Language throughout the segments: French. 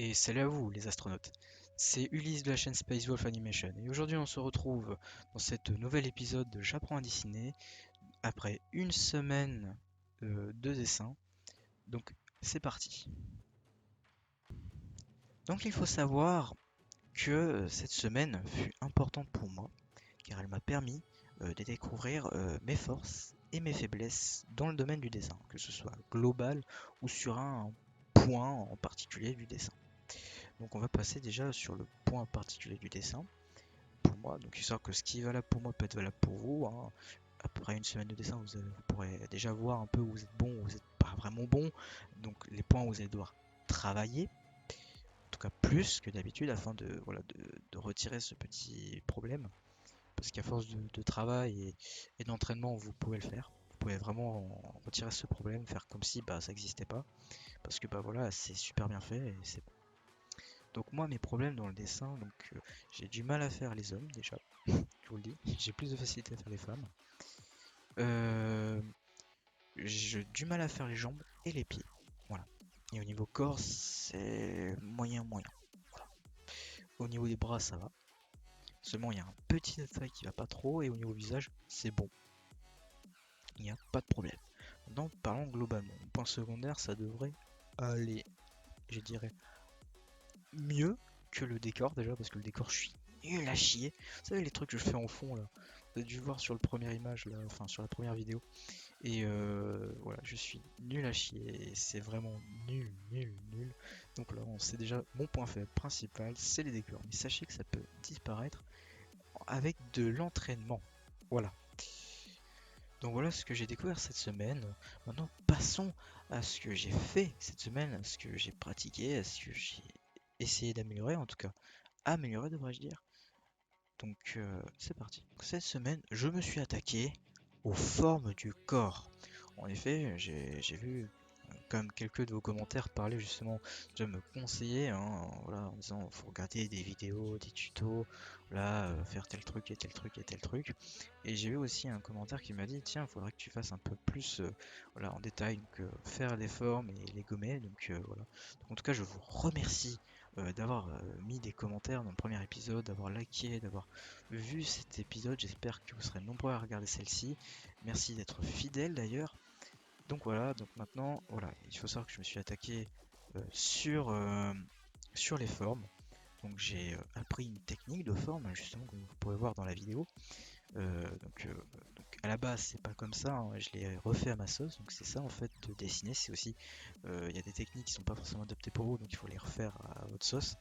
Et salut à vous les astronautes, c'est Ulysse de la chaîne Space Wolf Animation et aujourd'hui on se retrouve dans cet nouvel épisode de J'apprends à dessiner après une semaine de dessin, donc c'est parti. Donc il faut savoir que cette semaine fut importante pour moi car elle m'a permis de découvrir mes forces et mes faiblesses dans le domaine du dessin, que ce soit global ou sur un point en particulier du dessin. Donc on va passer déjà sur le point particulier du dessin. Pour moi, donc histoire que ce qui est valable pour moi peut être valable pour vous, hein. Après une semaine de dessin, vous pourrez déjà voir un peu où vous êtes bon, où vous n'êtes pas vraiment bon, donc les points où vous allez devoir travailler, en tout cas plus que d'habitude, afin de, voilà, de retirer ce petit problème, parce qu'à force de travail et d'entraînement, vous pouvez le faire. Vous pouvez vraiment retirer ce problème, faire comme si bah, ça n'existait pas, parce que bah voilà, c'est super bien fait et c'est donc moi mes problèmes dans le dessin, donc j'ai du mal à faire les hommes déjà, je vous le dis, j'ai plus de facilité à faire les femmes. Euh, j'ai du mal à faire les jambes et les pieds. Voilà. Et au niveau corps, c'est moyen moyen. Voilà. Au niveau des bras, ça va. Seulement, il y a un petit détail qui va pas trop, et au niveau visage, c'est bon. Il n'y a pas de problème. Maintenant, parlons globalement. Au point secondaire, ça devrait aller, je dirais, mieux que le décor déjà, parce que le décor, je suis nul à chier. Vous savez, les trucs que je fais en fond là, vous avez dû voir sur le première image là, enfin sur la première vidéo. Et voilà, je suis nul à chier. C'est vraiment nul, nul, nul. Donc là, on sait déjà mon point faible principal, c'est les décors. Mais sachez que ça peut disparaître avec de l'entraînement. Voilà. Donc voilà ce que j'ai découvert cette semaine. Maintenant, passons à ce que j'ai fait cette semaine, à ce que j'ai pratiqué, à ce que j'ai essayé d'améliorer, en tout cas améliorer devrais-je dire. Donc c'est parti. Cette semaine, je me suis attaqué aux formes du corps. En effet, j'ai vu comme quelques de vos commentaires parlaient justement de me conseiller, hein, voilà, en disant faut regarder des vidéos, des tutos, là, faire tel truc et tel truc et tel truc. Et j'ai vu aussi un commentaire qui m'a dit tiens, il faudrait que tu fasses un peu plus voilà, en détail, donc faire les formes et les gommer. Donc voilà. Donc, en tout cas, je vous remercie d'avoir mis des commentaires dans le premier épisode, d'avoir liké, d'avoir vu cet épisode. J'espère que vous serez nombreux à regarder celle-ci. Merci d'être fidèle d'ailleurs. Donc voilà, donc maintenant, voilà, il faut savoir que je me suis attaqué sur les formes. Donc j'ai appris une technique de forme, hein, justement, comme vous pourrez voir dans la vidéo. Donc à la base, c'est pas comme ça, hein, je l'ai refait à ma sauce. Donc c'est ça en fait de dessiner, c'est aussi, il y a des techniques qui sont pas forcément adaptées pour vous, donc il faut les refaire à votre sauce.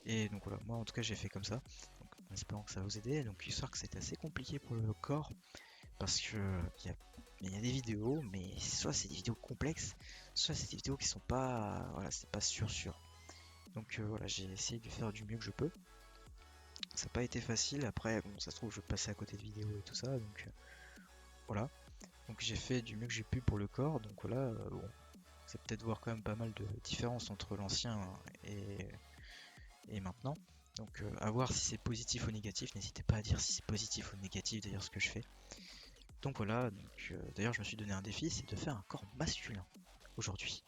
Et donc voilà, moi en tout cas j'ai fait comme ça, donc en espérant que ça va vous aider. Donc histoire que c'est assez compliqué pour le corps, parce que il y a des vidéos, mais soit c'est des vidéos complexes, soit c'est des vidéos qui sont pas, voilà, c'est pas sûr. Donc voilà, j'ai essayé de faire du mieux que je peux. Ça n'a pas été facile. Après, bon, ça se trouve, je passais à côté de vidéos et tout ça, donc voilà. Donc j'ai fait du mieux que j'ai pu pour le corps. Donc voilà, bon, c'est peut-être voir quand même pas mal de différences entre l'ancien et, et maintenant. Donc à voir si c'est positif ou négatif. N'hésitez pas à dire si c'est positif ou négatif d'ailleurs ce que je fais. Donc voilà, donc, d'ailleurs je me suis donné un défi, c'est de faire un corps masculin aujourd'hui.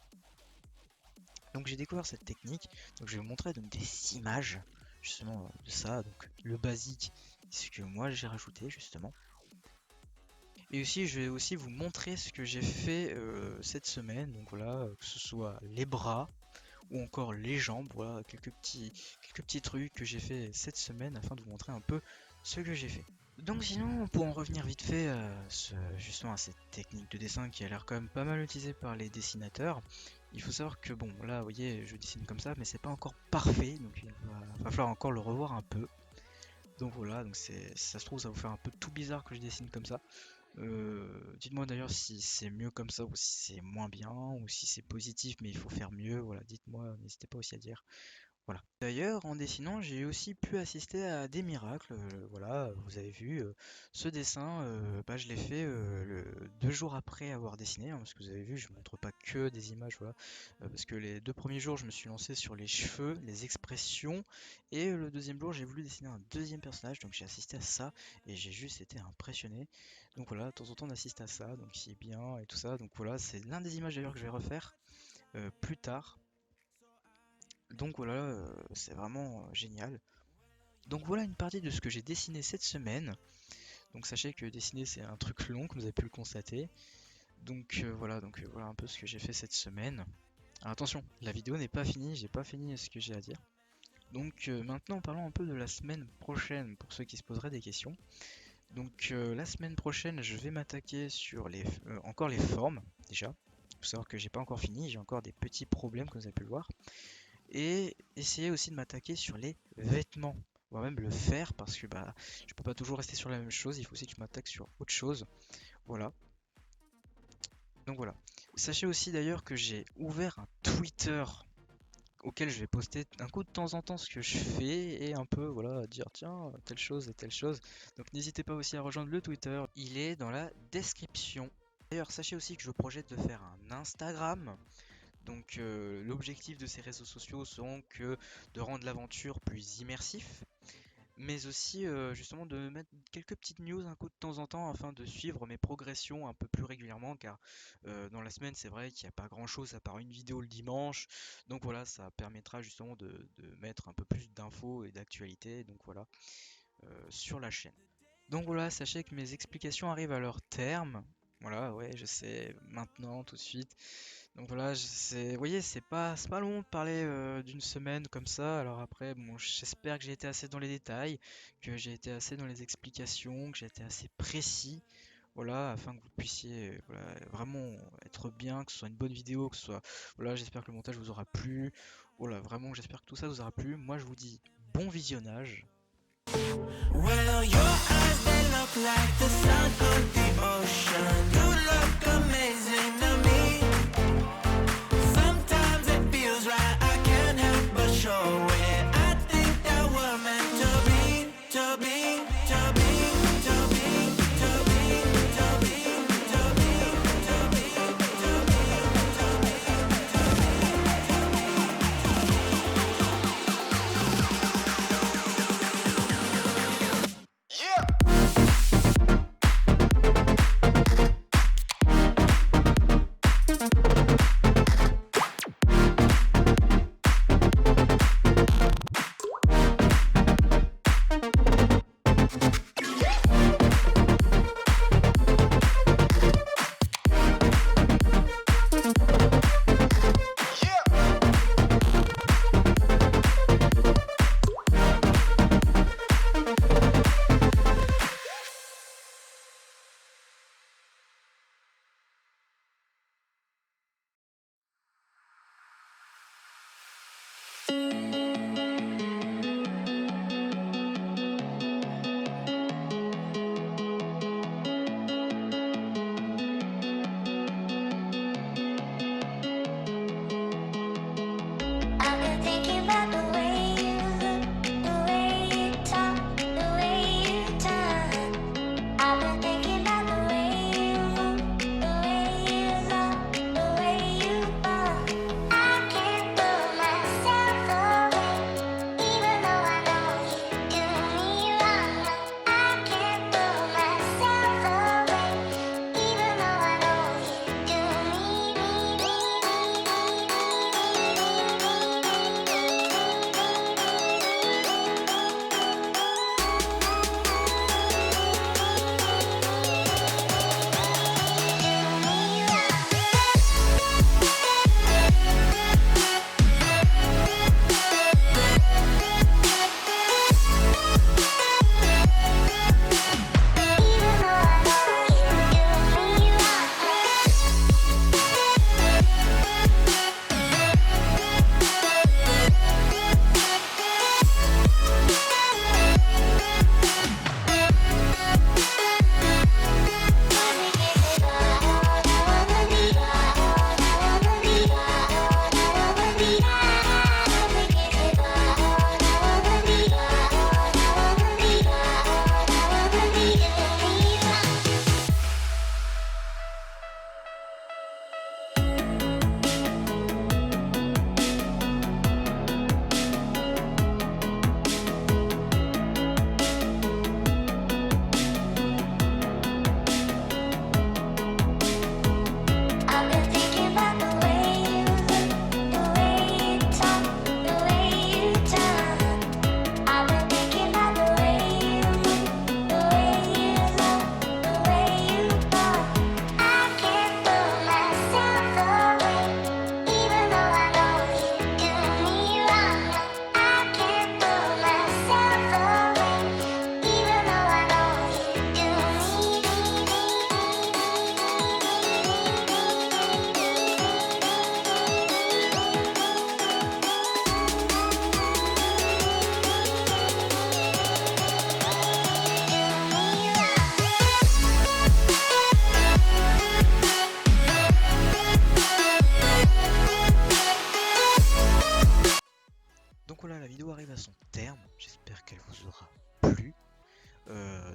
Donc j'ai découvert cette technique, donc je vais vous montrer donc des images justement de ça, donc le basique, ce que moi j'ai rajouté justement. Et aussi je vais aussi vous montrer ce que j'ai fait cette semaine, donc voilà, que ce soit les bras ou encore les jambes, voilà quelques petits trucs que j'ai fait cette semaine afin de vous montrer un peu ce que j'ai fait. Donc sinon, pour en revenir vite fait justement à cette technique de dessin qui a l'air quand même pas mal utilisée par les dessinateurs, il faut savoir que bon, là, vous voyez, je dessine comme ça, mais c'est pas encore parfait, donc va falloir encore le revoir un peu. Donc voilà, donc ça se trouve, ça va vous faire un peu tout bizarre que je dessine comme ça. Dites-moi d'ailleurs si c'est mieux comme ça ou si c'est moins bien, ou si c'est positif mais il faut faire mieux, voilà, dites-moi, n'hésitez pas aussi à dire. Voilà. D'ailleurs, en dessinant, j'ai aussi pu assister à des miracles. Voilà, vous avez vu, ce dessin, bah, je l'ai fait 2 jours après avoir dessiné, hein, parce que vous avez vu, je montre pas que des images, voilà. Parce que les 2 premiers jours, je me suis lancé sur les cheveux, les expressions, et le deuxième jour, j'ai voulu dessiner un deuxième personnage, donc j'ai assisté à ça, et j'ai juste été impressionné. Donc voilà, de temps en temps, on assiste à ça, donc c'est bien et tout ça. Donc voilà, c'est l'un des images d'ailleurs que je vais refaire plus tard. Donc voilà, c'est vraiment génial. Donc voilà une partie de ce que j'ai dessiné cette semaine. Donc sachez que dessiner c'est un truc long, comme vous avez pu le constater. Donc voilà un peu ce que j'ai fait cette semaine. Alors attention, la vidéo n'est pas finie, j'ai pas fini ce que j'ai à dire. Donc maintenant parlons un peu de la semaine prochaine pour ceux qui se poseraient des questions. Donc la semaine prochaine je vais m'attaquer sur encore les formes déjà. Il faut savoir que j'ai pas encore fini, j'ai encore des petits problèmes comme vous avez pu le voir. Et essayer aussi de m'attaquer sur les vêtements. On va même le faire parce que bah je peux pas toujours rester sur la même chose, il faut aussi que je m'attaque sur autre chose. Voilà. Donc voilà. Sachez aussi d'ailleurs que j'ai ouvert un Twitter auquel je vais poster un coup de temps en temps ce que je fais et un peu voilà dire tiens telle chose et telle chose. Donc n'hésitez pas aussi à rejoindre le Twitter, il est dans la description. D'ailleurs sachez aussi que je projette de faire un Instagram. Donc l'objectif de ces réseaux sociaux seront que de rendre l'aventure plus immersif, mais aussi justement de mettre quelques petites news un coup de temps en temps afin de suivre mes progressions un peu plus régulièrement car dans la semaine c'est vrai qu'il n'y a pas grand chose à part une vidéo le dimanche, donc voilà ça permettra justement de mettre un peu plus d'infos et d'actualités donc voilà sur la chaîne. Donc voilà, sachez que mes explications arrivent à leur terme. Voilà, ouais, je sais, maintenant, tout de suite. Donc voilà, vous voyez, c'est pas long de parler d'une semaine comme ça. Alors après, bon, j'espère que j'ai été assez dans les détails, que j'ai été assez dans les explications, que j'ai été assez précis. Voilà, afin que vous puissiez voilà, vraiment être bien, que ce soit une bonne vidéo, que ce soit. Voilà, j'espère que le montage vous aura plu. Voilà, vraiment, j'espère que tout ça vous aura plu. Moi, je vous dis bon visionnage. Well, your eyes, they look like the sun on the ocean. You look amazing to me. Sometimes it feels right, I can't help but show it. I think that we're meant to be, to be, to be, to be, to be, to be, to be, to be, to be, to be, to be. Yeah.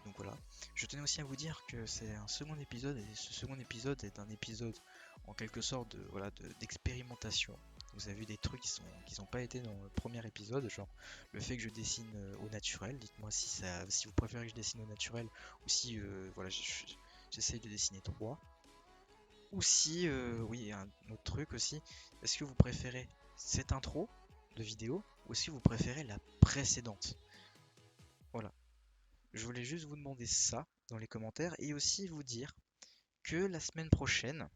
Donc voilà. Je tenais aussi à vous dire que c'est un second épisode et ce second épisode est un épisode en quelque sorte d'expérimentation. Vous avez vu des trucs qui sont pas été dans le premier épisode, genre le fait que je dessine au naturel. Dites-moi si vous préférez que je dessine au naturel ou si voilà, j'essaye de dessiner droit. Ou si, oui, un autre truc aussi, est-ce que vous préférez cette intro de vidéo ou est-ce que vous préférez la précédente? Voilà. Je voulais juste vous demander ça dans les commentaires et aussi vous dire que la semaine prochaine,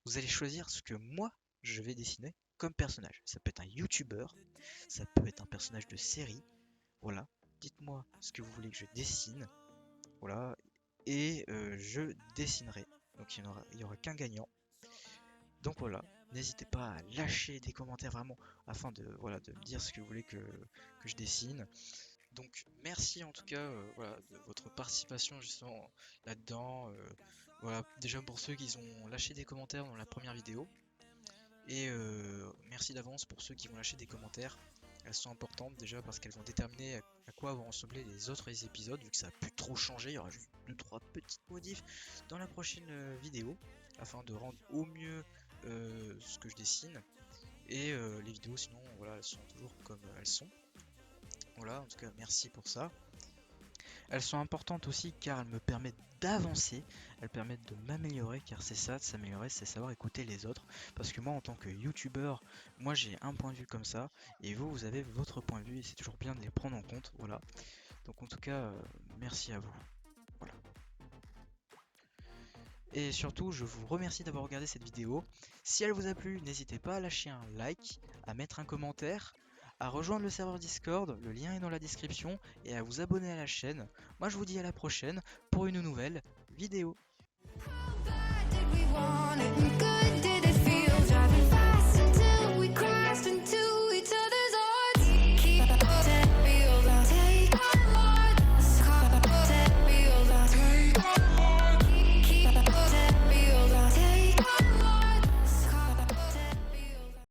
vous allez choisir ce que moi je vais dessiner comme personnage. Ça peut être un youtubeur, ça peut être un personnage de série. Voilà. Dites-moi ce que vous voulez que je dessine. Voilà. Et je dessinerai. Donc il y aura qu'un gagnant. Donc voilà, n'hésitez pas à lâcher des commentaires vraiment afin de, voilà, de me dire ce que vous voulez que je dessine. Donc merci en tout cas voilà, de votre participation justement là-dedans. Voilà, déjà pour ceux qui ont lâché des commentaires dans la première vidéo. Et merci d'avance pour ceux qui vont lâcher des commentaires. Elles sont importantes déjà parce qu'elles vont déterminer à quoi vont ressembler les autres épisodes, vu que ça a pu trop changer. Il y aura juste 2-3 petites modifs dans la prochaine vidéo afin de rendre au mieux ce que je dessine. Et les vidéos sinon voilà, elles sont toujours comme elles sont. Voilà, en tout cas merci pour ça. Elles sont importantes aussi car elles me permettent d'avancer, elles permettent de m'améliorer, car c'est ça, de s'améliorer, c'est savoir écouter les autres. Parce que moi en tant que youtubeur, moi j'ai un point de vue comme ça, et vous avez votre point de vue, et c'est toujours bien de les prendre en compte, voilà. Donc en tout cas, merci à vous. Voilà. Et surtout, je vous remercie d'avoir regardé cette vidéo. Si elle vous a plu, n'hésitez pas à lâcher un like, à mettre un commentaire, à rejoindre le serveur Discord, le lien est dans la description, et à vous abonner à la chaîne. Moi je vous dis à la prochaine pour une nouvelle vidéo. Did we want it?